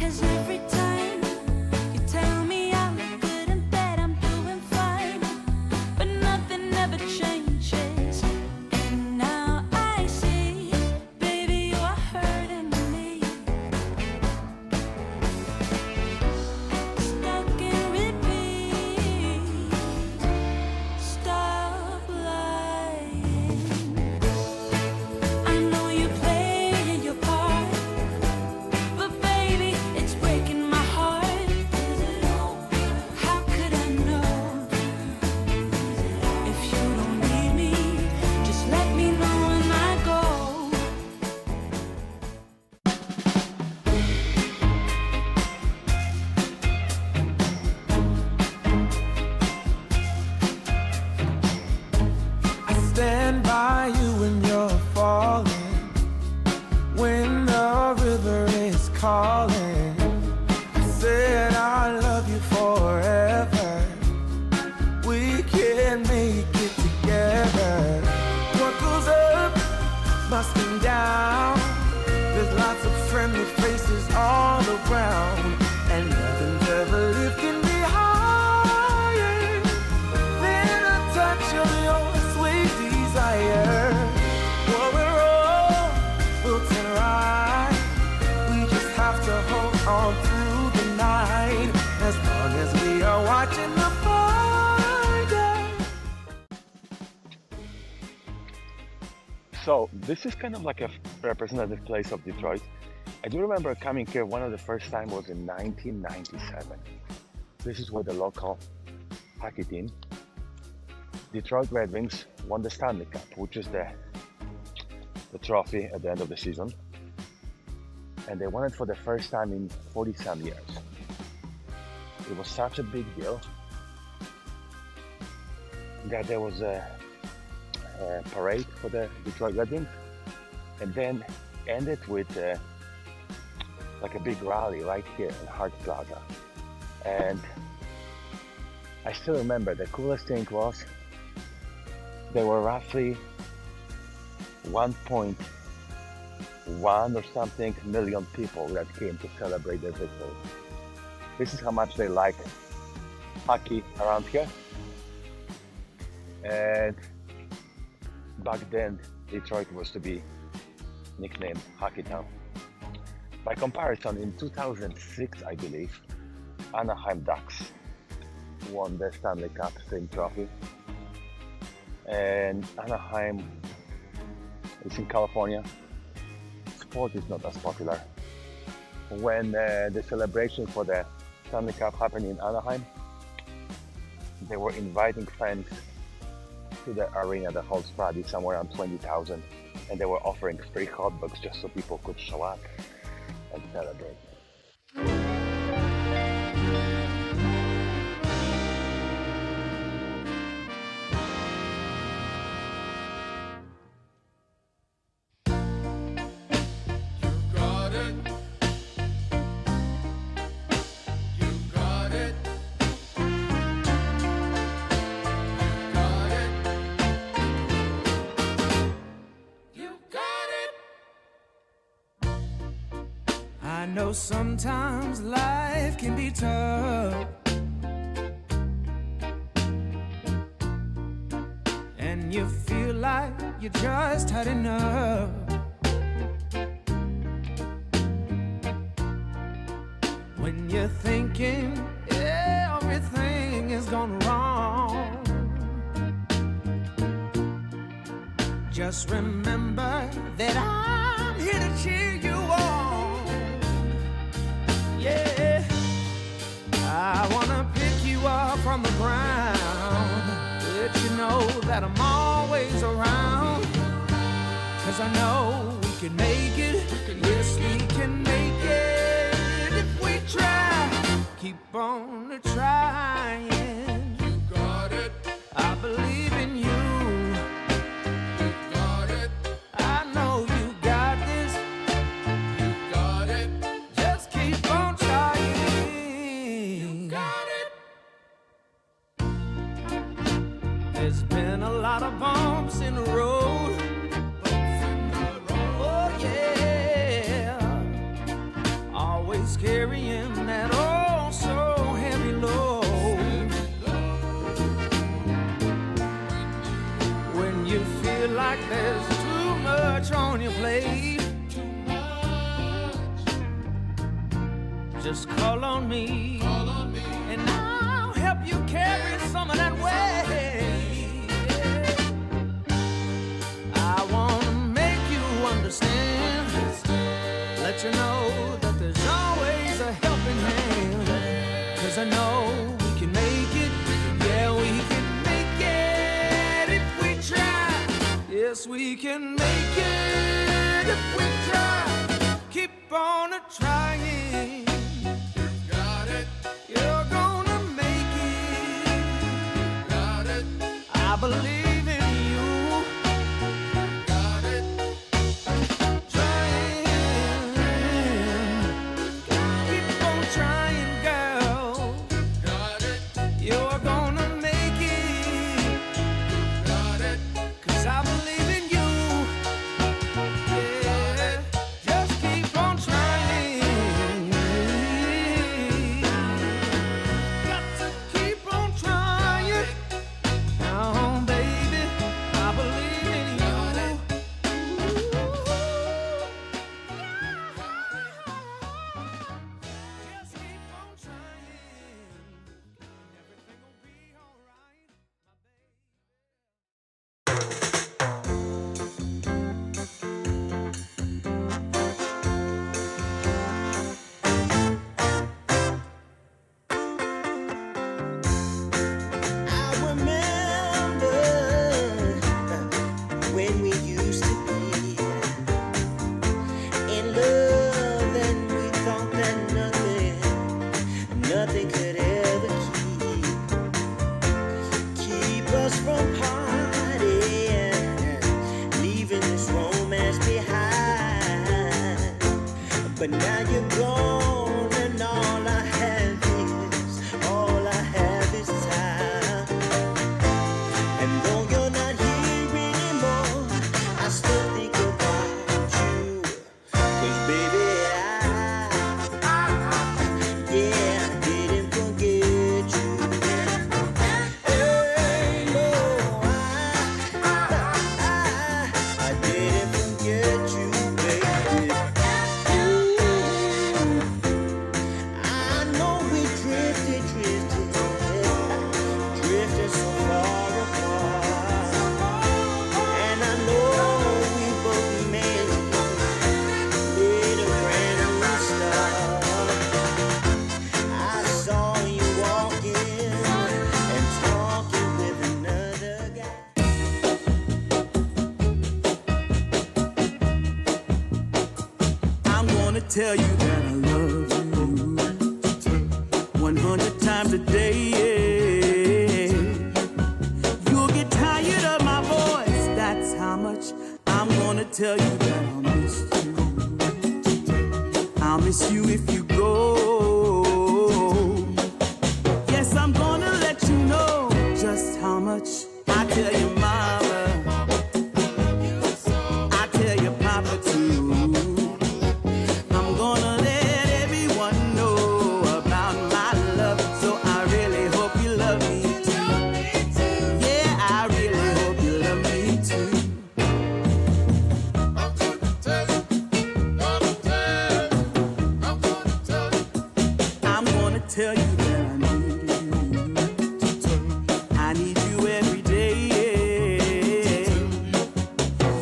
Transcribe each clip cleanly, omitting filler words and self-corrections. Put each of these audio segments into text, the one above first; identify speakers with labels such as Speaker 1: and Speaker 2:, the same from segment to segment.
Speaker 1: 'Cause every time you tell me I look good in bed, I'm doing fine, but nothing ever changes. And now I see, baby, you are hurting me. Stuck in repeat. Stop lying. I know you play your part, but baby, it's breaking my heart. How could I know? If you don't need me, just let me know when I go.
Speaker 2: I stand by you when you're falling, when the river is calling. I said I love you forever. We can make it together. What goes up must come down. There's lots of friendly faces all around, and nothing's ever lifting me higher than a touch of your sweet desire. What we're all built in right. We just have to hold on through the night, as long as we are watching the fire.
Speaker 3: So this is kind of like a representative place of Detroit. I do remember coming here, one of the first time was in 1997. This is where the local hockey team, Detroit Red Wings, won the Stanley Cup, which is the trophy at the end of the season. And they won it for the first time in 40 some years. It was such a big deal that there was a parade for the Detroit Red Wings, and then ended with like a big rally right here in Hart Plaza. And I still remember the coolest thing was there were roughly 1.1 or something million people that came to celebrate their victory. This is how much they like hockey around here. And back then, Detroit was to be nicknamed Hockey Town. By comparison, in 2006, I believe, Anaheim Ducks won the Stanley Cup, same trophy. And Anaheim is in California. Sport is not as popular. When the celebration for the Stanley Cup happened in Anaheim, they were inviting fans to the arena that holds probably somewhere around 20,000, and they were offering free hot dogs just so people could show up and celebrate.
Speaker 2: I know sometimes life can be tough, and you feel like you just had enough. When you're thinking everything is gone wrong, just remember that I'm here to cheer you on. Yeah, I wanna pick you up from the ground, let you know that I'm always around. 'Cause I know we can make it, yes we can make it if we try. Keep on trying. You got it. I believe in you. You got it. I know you got this. You got it. Just keep on trying. You got it. There's been a lot of bumps in the road. Oh yeah. Always carrying that oh so heavy load. When you feel like there's too much on your plate, just call on me, and I'll help you carry some of that weight. I wanna make you understand, let you know that there's always a helping hand. 'Cause I know we can make it, yeah, we can make it if we try. Yes, we can make it if we try. Keep on trying. You're gonna make it. Got it. I believe in you. Got it. Trying. Keep on trying, girl. Got it. You're gonna make it. Got it. 'Cause I believe in you. Yeah. Just keep on trying. Got to keep on trying. Now, baby, I believe in you. Just keep on trying. Everything will be alright, my baby.
Speaker 4: I remember when we used to be in love, and we thought that nothing could ever keep us from partying, leaving this romance behind. But now you're gone, and all I have is time. And though you're not here anymore, I still think about you. 'Cause baby, yeah, I didn't forget you. Hey, no, I didn't forget you, baby. I know we drifted so far apart, and I know we both made a brand new start. I saw you walking and talking with another guy. I'm gonna tell you that I love you 100 times a day. You'll get tired of my voice, that's how much I'm gonna tell you that I'll miss you. I'll miss you if you go. Yes, I'm gonna let you know just how much I tell your mama, I tell your papa too. I'm gonna let everyone know about my love, so I really hope you love me too. Yeah, I really hope you love me too. I'm gonna tell you that I need you. I need you every day.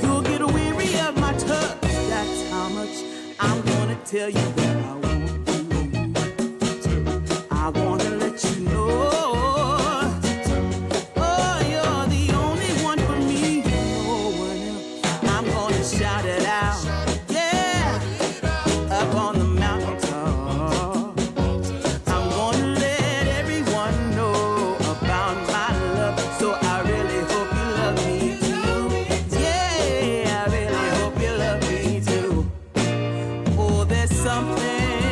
Speaker 4: You'll get weary of my touch, that's how much I'm gonna tell you that I want you. I wanna let you know, oh, you're the only one for me, no one else. I'm gonna shout it out, yeah, up on the mountaintop. I'm gonna let everyone know about my love, so I really hope you love me too. Yeah, I really hope you love me too. Oh, there's something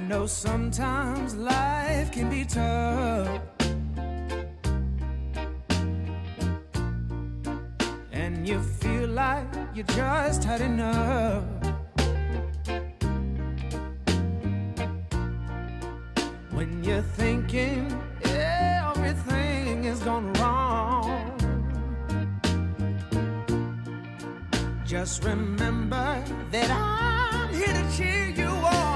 Speaker 2: know sometimes life can be tough, and you feel like you just had enough. When you're thinking everything is gone wrong, just remember that I'm here to cheer you on.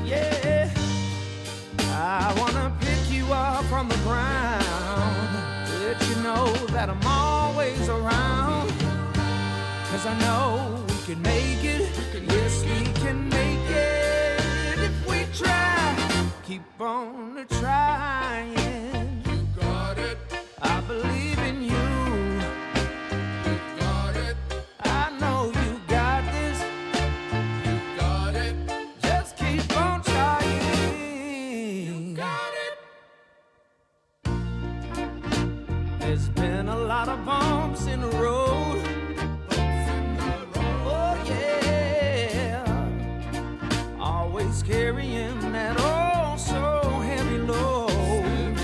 Speaker 2: Yeah, I wanna pick you up from the ground, let you know that I'm always around. 'Cause I know we can make it, yes we can make it if we try. Keep on trying. You got it. I believe in you. You got it. I know you got this. You got it. Just keep on trying. You got it. There's been a lot of bumps in the road. Oh yeah. Always carrying that oh so heavy load.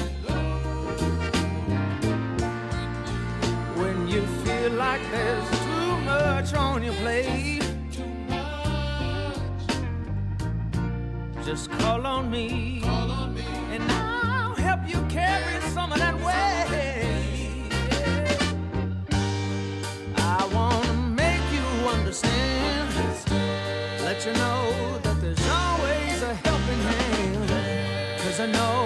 Speaker 2: When you feel like there's too much on your plate, just call on me, and I'll help you carry some of that weight. I wanna make you understand, let you know that there's always a helping hand. 'Cause I know